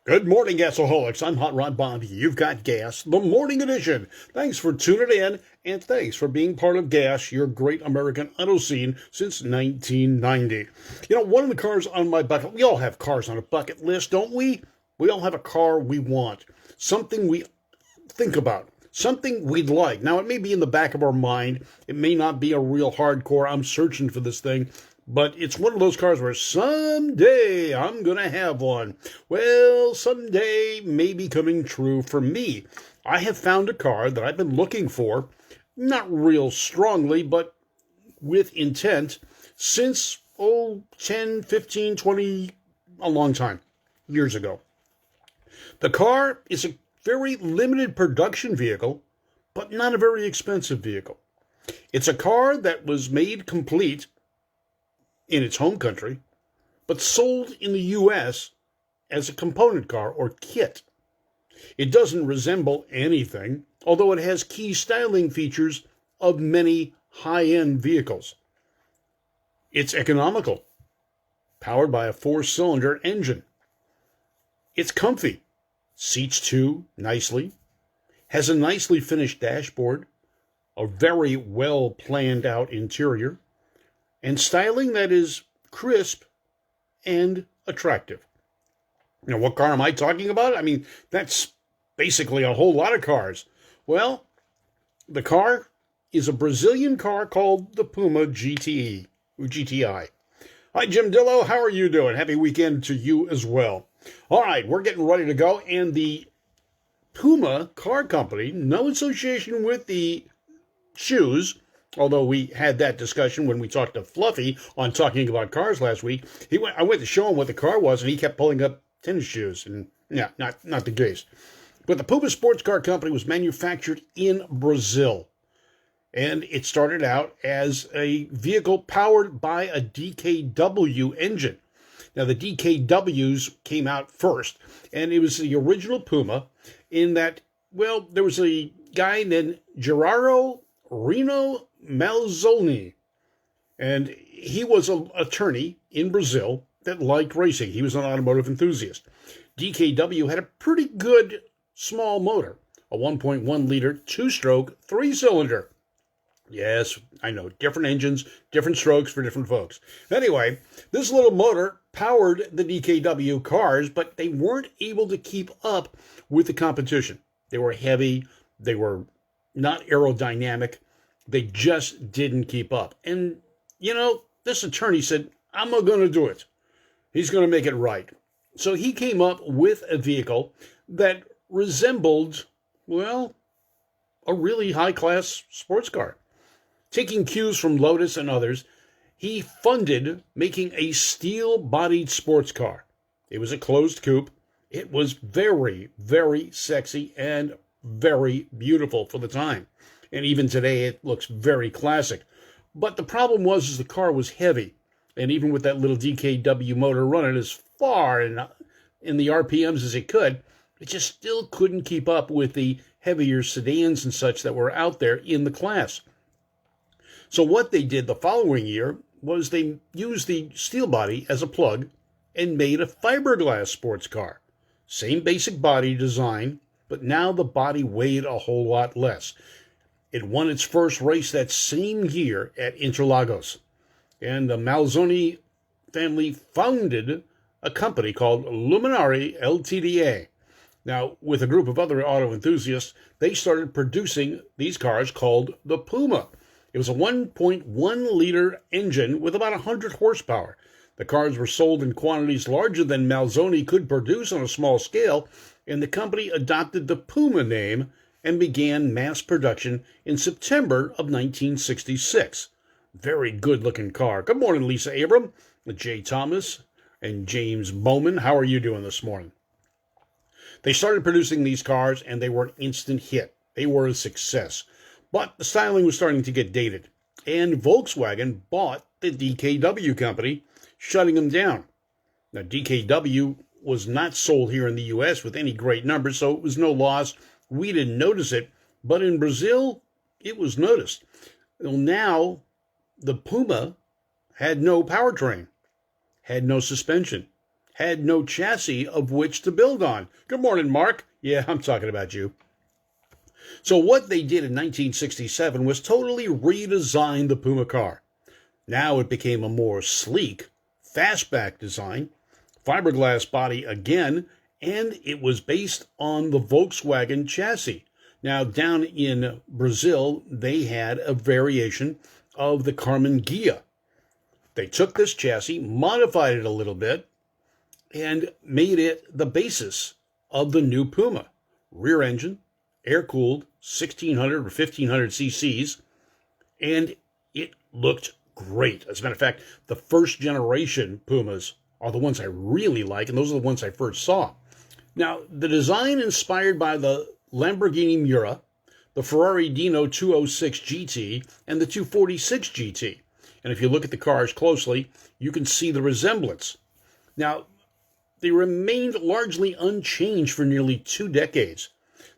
Good morning, Gasaholics. I'm Hot Rod Bob. You've got Gas, the morning edition. Thanks for tuning in, and thanks for being part of Gas, your great American auto scene since 1990. One of the cars on my bucket, we all have cars on a bucket list, don't we? We all have a car we want, something we think about, something we'd like. Now, it may be in the back of our mind. It may not be a real hardcore, I'm searching for this thing. But it's one of those cars where someday I'm going to have one. Well, someday may be coming true for me. I have found a car that I've been looking for, not real strongly, but with intent, since, 10, 15, 20, a long time, years ago. The car is a very limited production vehicle, but not a very expensive vehicle. It's a car that was made complete in its home country, but sold in the U.S. as a component car or kit. It doesn't resemble anything, although it has key styling features of many high-end vehicles. It's economical, powered by a 4-cylinder engine. It's comfy, seats two nicely, has a nicely finished dashboard, a very well planned out interior, and styling that is crisp and attractive. Now, what car am I talking about? I mean, that's basically a whole lot of cars. Well, the car is a Brazilian car called the PUMA GTE, or GTI. Hi, Jim Dillo. How are you doing? Happy weekend to you as well. All right, we're getting ready to go, and the PUMA car company, no association with the shoes, although we had that discussion when we talked to Fluffy on Talking About Cars last week. I went to show him what the car was, and he kept pulling up tennis shoes. And yeah, not the case. But the Puma Sports Car Company was manufactured in Brazil. And it started out as a vehicle powered by a DKW engine. Now, the DKWs came out first, and it was the original Puma in that, well, there was a guy named Gerardo Reno Malzoni, and he was an attorney in Brazil that liked racing. He was an automotive enthusiast. DKW had a pretty good small motor, a 1.1 liter, 2-stroke, 3-cylinder. Yes, I know, different engines, different strokes for different folks. Anyway, this little motor powered the DKW cars, but they weren't able to keep up with the competition. They were heavy, they were not aerodynamic. They just didn't keep up. And, this attorney said, I'm going to do it. He's going to make it right. So he came up with a vehicle that resembled, well, a really high-class sports car. Taking cues from Lotus and others, he funded making a steel-bodied sports car. It was a closed coupe. It was very, very sexy and very beautiful for the time. And even today, it looks very classic. But the problem was the car was heavy. And even with that little DKW motor running as far in the RPMs as it could, it just still couldn't keep up with the heavier sedans and such that were out there in the class. So what they did the following year was they used the steel body as a plug and made a fiberglass sports car. Same basic body design, but now the body weighed a whole lot less. It won its first race that same year at Interlagos. And the Malzoni family founded a company called Luminari Ltda. Now, with a group of other auto enthusiasts, they started producing these cars called the Puma. It was a 1.1-liter engine with about 100 horsepower. The cars were sold in quantities larger than Malzoni could produce on a small scale, and the company adopted the Puma name and began mass production in September of 1966. Very good-looking car. Good morning, Lisa Abram, Jay Thomas, and James Bowman. How are you doing this morning? They started producing these cars, and they were an instant hit. They were a success. But the styling was starting to get dated, and Volkswagen bought the DKW company, shutting them down. Now, DKW was not sold here in the U.S. with any great numbers, so it was no loss. We didn't notice it, but in Brazil, it was noticed. Well, now, the Puma had no powertrain, had no suspension, had no chassis of which to build on. Good morning, Mark. Yeah, I'm talking about you. So what they did in 1967 was totally redesign the Puma car. Now it became a more sleek, fastback design, fiberglass body again, and it was based on the Volkswagen chassis. Now, down in Brazil, they had a variation of the Karmann Ghia. They took this chassis, modified it a little bit, and made it the basis of the new Puma. Rear engine, air-cooled, 1600 or 1500 cc's, and it looked great. As a matter of fact, the first generation Pumas are the ones I really like, and those are the ones I first saw. Now, the design inspired by the Lamborghini Miura, the Ferrari Dino 206 GT, and the 246 GT. And if you look at the cars closely, you can see the resemblance. Now, they remained largely unchanged for nearly 2 decades.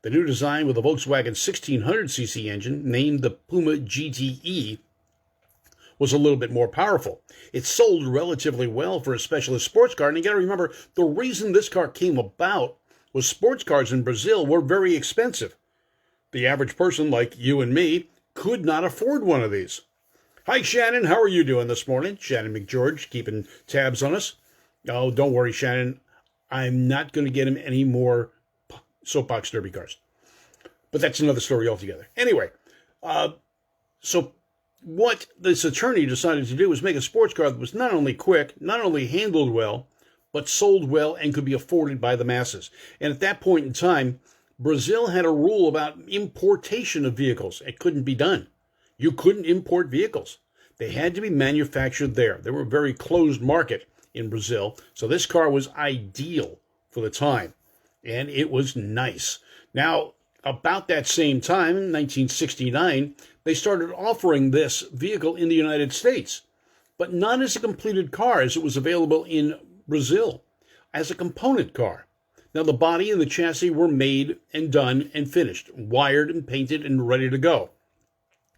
The new design with a Volkswagen 1600cc engine, named the Puma GTE, was a little bit more powerful. It sold relatively well for a specialist sports car, and you got to remember, the reason this car came about was sports cars in Brazil were very expensive. The average person like you and me could not afford one of these. Hi, Shannon. How are you doing this morning? Shannon McGeorge, keeping tabs on us. Oh, don't worry, Shannon. I'm not going to get him any more soapbox derby cars. But that's another story altogether. Anyway, so what this attorney decided to do was make a sports car that was not only quick, not only handled well, but sold well and could be afforded by the masses. And at that point in time, Brazil had a rule about importation of vehicles. It couldn't be done. You couldn't import vehicles. They had to be manufactured there. They were a very closed market in Brazil. So this car was ideal for the time. And it was nice. Now, about that same time, in 1969, they started offering this vehicle in the United States, but not as a completed car as it was available in Brazil, as a component car. Now, the body and the chassis were made and done and finished, wired and painted and ready to go.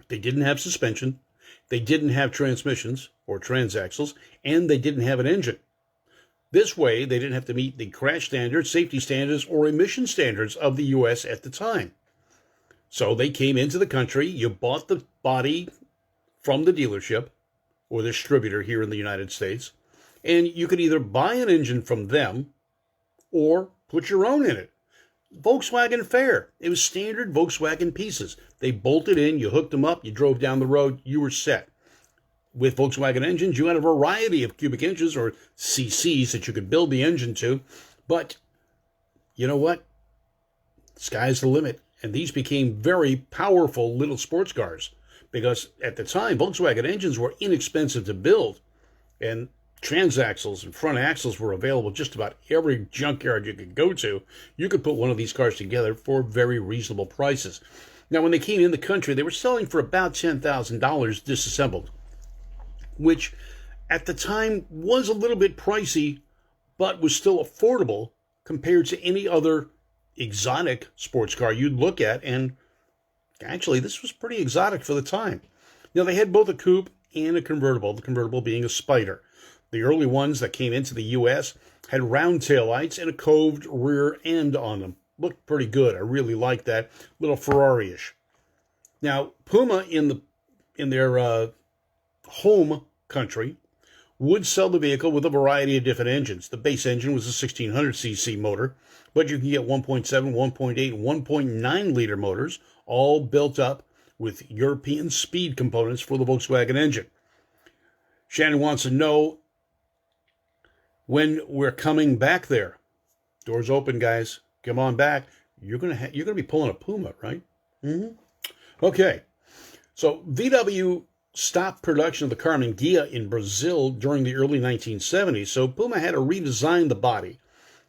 They didn't have suspension, they didn't have transmissions or transaxles, and they didn't have an engine. This way, they didn't have to meet the crash standards, safety standards, or emission standards of the U.S. at the time. So they came into the country, you bought the body from the dealership or the distributor here in the United States, and you could either buy an engine from them or put your own in it. Volkswagen fare. It was standard Volkswagen pieces. They bolted in, you hooked them up, you drove down the road, you were set. With Volkswagen engines, you had a variety of cubic inches or cc's that you could build the engine to. But you know what? Sky's the limit. And these became very powerful little sports cars. Because at the time, Volkswagen engines were inexpensive to build. And transaxles and front axles were available just about every junkyard you could go to. You could put one of these cars together for very reasonable prices. Now, when they came in the country, they were selling for about $10,000 disassembled, which at the time was a little bit pricey, but was still affordable compared to any other exotic sports car you'd look at. And actually, this was pretty exotic for the time. Now, they had both a coupe and a convertible, the convertible being a Spider. The early ones that came into the U.S. had round taillights and a coved rear end on them. Looked pretty good. I really liked that. Little Ferrari-ish. Now, Puma in their home country would sell the vehicle with a variety of different engines. The base engine was a 1600cc motor, but you can get 1.7, 1.8, and 1.9 liter motors, all built up with European speed components for the Volkswagen engine. Shannon wants to know when we're coming back there. Doors open, guys. Come on back. You're gonna be pulling a Puma, right? Mm-hmm. Okay. So VW stopped production of the Karmann Ghia in Brazil during the early 1970s. So Puma had to redesign the body.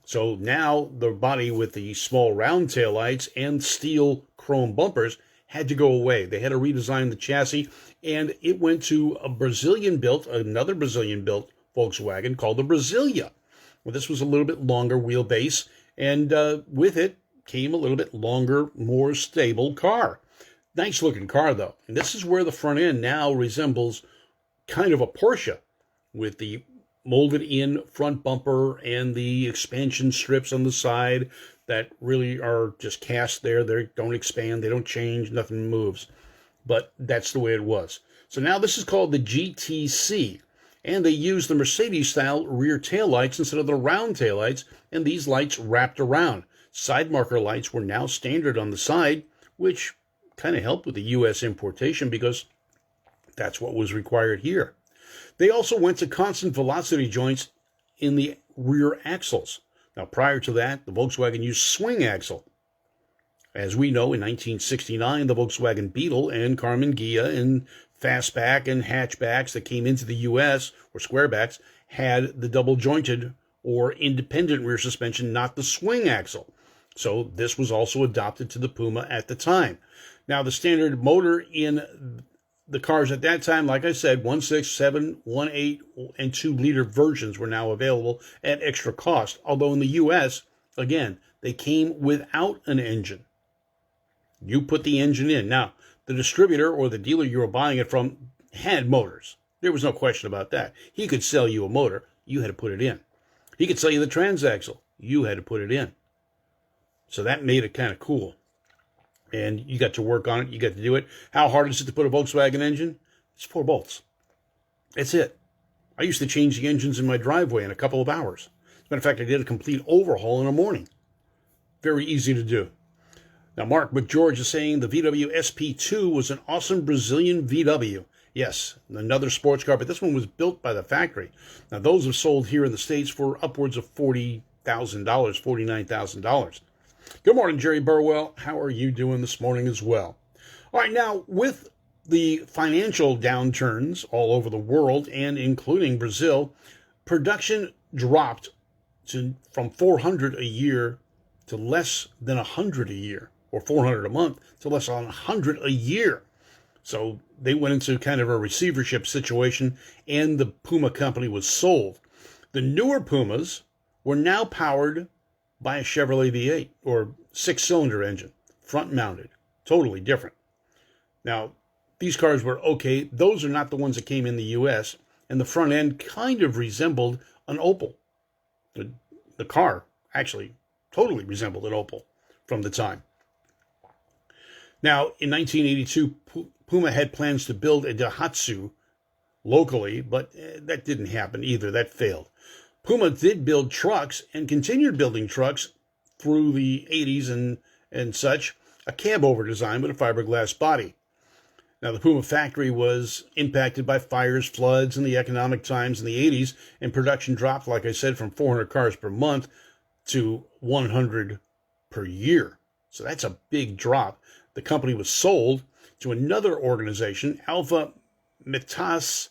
So now the body with the small round taillights and steel chrome bumpers had to go away. They had to redesign the chassis, and it went to another Brazilian-built Volkswagen called the Brasilia. Well, this was a little bit longer wheelbase, and with it came a little bit longer, more stable car. Nice looking car, though. And this is where the front end now resembles kind of a Porsche, with the molded in front bumper and the expansion strips on the side that really are just cast there. They don't expand, they don't change, nothing moves. But that's the way it was. So now this is called the GTC, and they use the Mercedes-style rear taillights instead of the round taillights, and these lights wrapped around. Side marker lights were now standard on the side, which kind of helped with the U.S. importation because that's what was required here. They also went to constant velocity joints in the rear axles. Now, prior to that, the Volkswagen used swing axle. As we know, in 1969, the Volkswagen Beetle and Karmann Ghia and fastback and hatchbacks that came into the U.S., or squarebacks, had the double-jointed or independent rear suspension, not the swing axle. So this was also adopted to the Puma at the time. Now, the standard motor in the cars at that time, like I said, 1.6, 7, 1.8, and 2-liter versions were now available at extra cost. Although in the U.S., again, they came without an engine. You put the engine in. Now, the distributor or the dealer you were buying it from had motors. There was no question about that. He could sell you a motor. You had to put it in. He could sell you the transaxle. You had to put it in. So that made it kind of cool. And you got to work on it. You got to do it. How hard is it to put a Volkswagen engine? It's 4 bolts. That's it. I used to change the engines in my driveway in a couple of hours. As a matter of fact, I did a complete overhaul in the morning. Very easy to do. Now, Mark McGeorge is saying the VW SP2 was an awesome Brazilian VW. Yes, another sports car, but this one was built by the factory. Now, those have sold here in the States for upwards of $40,000, $49,000. Good morning, Jerry Burwell. How are you doing this morning as well? All right, now, with the financial downturns all over the world, and including Brazil, production dropped from 400 a year to less than 100 a year, or 400 a month to less than 100 a year. So they went into kind of a receivership situation, and the Puma company was sold. The newer Pumas were now powered by a Chevrolet V8, or 6-cylinder engine, front-mounted, totally different. Now, these cars were okay. Those are not the ones that came in the U.S., and the front end kind of resembled an Opel. The car actually totally resembled an Opel from the time. Now, in 1982, Puma had plans to build a Daihatsu locally, but that didn't happen either. That failed. Puma did build trucks and continued building trucks through the 80s and such, a cab-over design with a fiberglass body. Now, the Puma factory was impacted by fires, floods, and the economic times in the 80s, and production dropped, like I said, from 400 cars per month to 100 per year. So that's a big drop. The company was sold to another organization. Alpha Mitas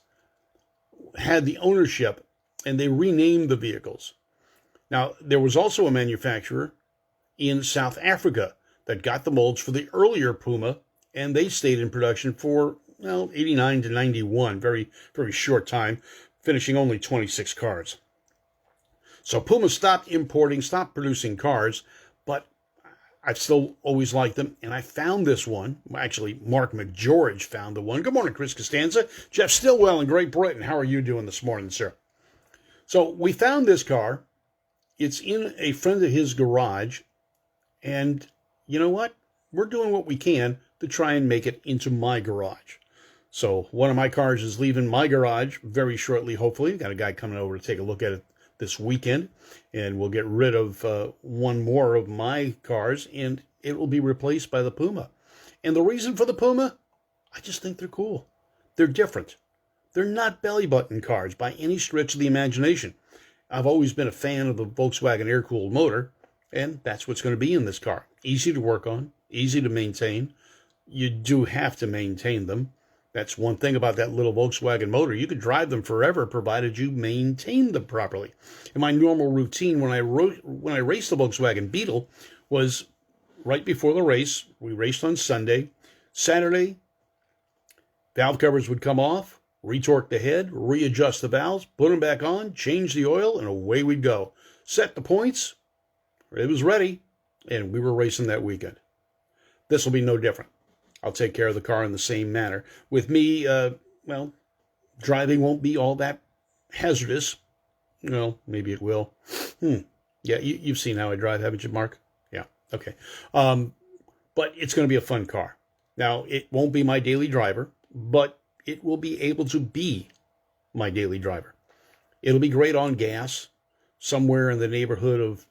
had the ownership, and they renamed the vehicles. Now, there was also a manufacturer in South Africa that got the molds for the earlier Puma, and they stayed in production for, 89 to 91, very, very short time, finishing only 26 cars. So Puma stopped producing cars, but I've still always liked them, and I found this one. Actually, Mark McGeorge found the one. Good morning, Chris Costanza. Jeff Stillwell in Great Britain. How are you doing this morning, sir? So we found this car. It's in a friend of his garage, and you know what? We're doing what we can to try and make it into my garage. So one of my cars is leaving my garage very shortly, hopefully. Got a guy coming over to take a look at it this weekend, and we'll get rid of one more of my cars, and it will be replaced by the Puma. And the reason for the Puma? I just think they're cool. They're different. They're not belly button cars by any stretch of the imagination. I've always been a fan of the Volkswagen air-cooled motor, and that's what's going to be in this car. Easy to work on, easy to maintain. You do have to maintain them. That's one thing about that little Volkswagen motor. You could drive them forever, provided you maintain them properly. And my normal routine when I raced the Volkswagen Beetle was right before the race. We raced on Sunday. Saturday, valve covers would come off, retorque the head, readjust the valves, put them back on, change the oil, and away we'd go. Set the points. It was ready, and we were racing that weekend. This will be no different. I'll take care of the car in the same manner. With me, driving won't be all that hazardous. Well, maybe it will. Yeah, you've seen how I drive, haven't you, Mark? Yeah, okay. But it's going to be a fun car. Now, it won't be my daily driver, but it will be able to be my daily driver. It'll be great on gas, somewhere in the neighborhood of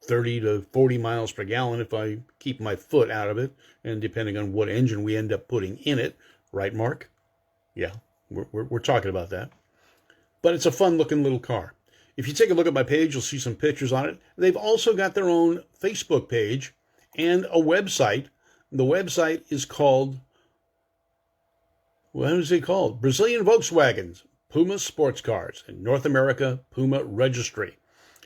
30 to 40 miles per gallon if I keep my foot out of it, and depending on what engine we end up putting in it. Right, Mark? Yeah, we're talking about that. But it's a fun-looking little car. If you take a look at my page, you'll see some pictures on it. They've also got their own Facebook page and a website. The website is called, what is it called? Brazilian Volkswagens, PUMA Sports Cars, and North America PUMA Registry.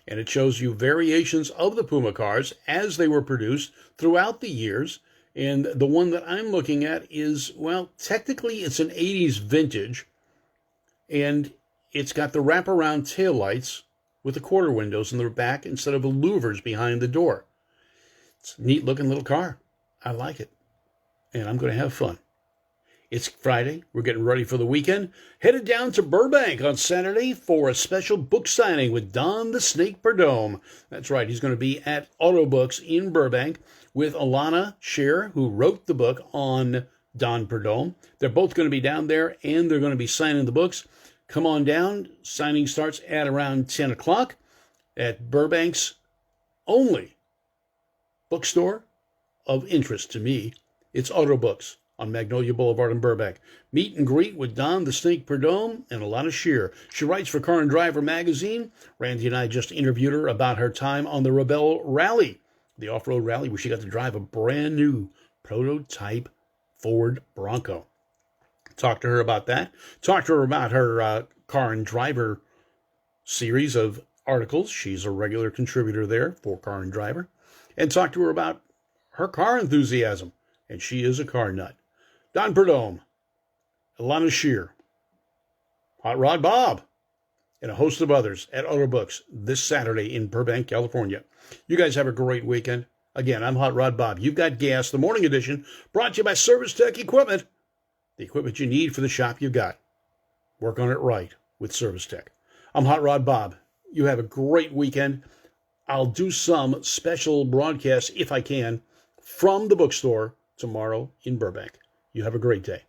And it shows you variations of the PUMA cars as they were produced throughout the years. And the one that I'm looking at is, well, technically it's an 80s vintage, and it's got the wraparound taillights with the quarter windows in the back instead of the louvers behind the door. It's a neat looking little car. I like it. And I'm going to have fun. It's Friday. We're getting ready for the weekend. Headed down to Burbank on Saturday for a special book signing with Don the Snake Perdomo. That's right. He's going to be at Auto Books in Burbank with Alana Scher, who wrote the book on Don Perdomo. They're both going to be down there, and they're going to be signing the books. Come on down. Signing starts at around 10 o'clock at Burbank's only bookstore of interest to me. It's Auto Books on Magnolia Boulevard in Burbank. Meet and greet with Don the Snake Perdomo and Alana Scher. She writes for Car and Driver magazine. Randy and I just interviewed her about her time on the Rebel Rally, the off-road rally where she got to drive a brand new prototype Ford Bronco. Talk to her about that. Talk to her about her Car and Driver series of articles. She's a regular contributor there for Car and Driver. And talk to her about her car enthusiasm. And she is a car nut. Don Perdomo, Alana Scher, Hot Rod Bob, and a host of others at Auto Books this Saturday in Burbank, California. You guys have a great weekend. Again, I'm Hot Rod Bob. You've got gas, the morning edition, brought to you by Service Tech Equipment. The equipment you need for the shop you've got. Work on it right with Service Tech. I'm Hot Rod Bob. You have a great weekend. I'll do some special broadcasts, if I can, from the bookstore tomorrow in Burbank. You have a great day.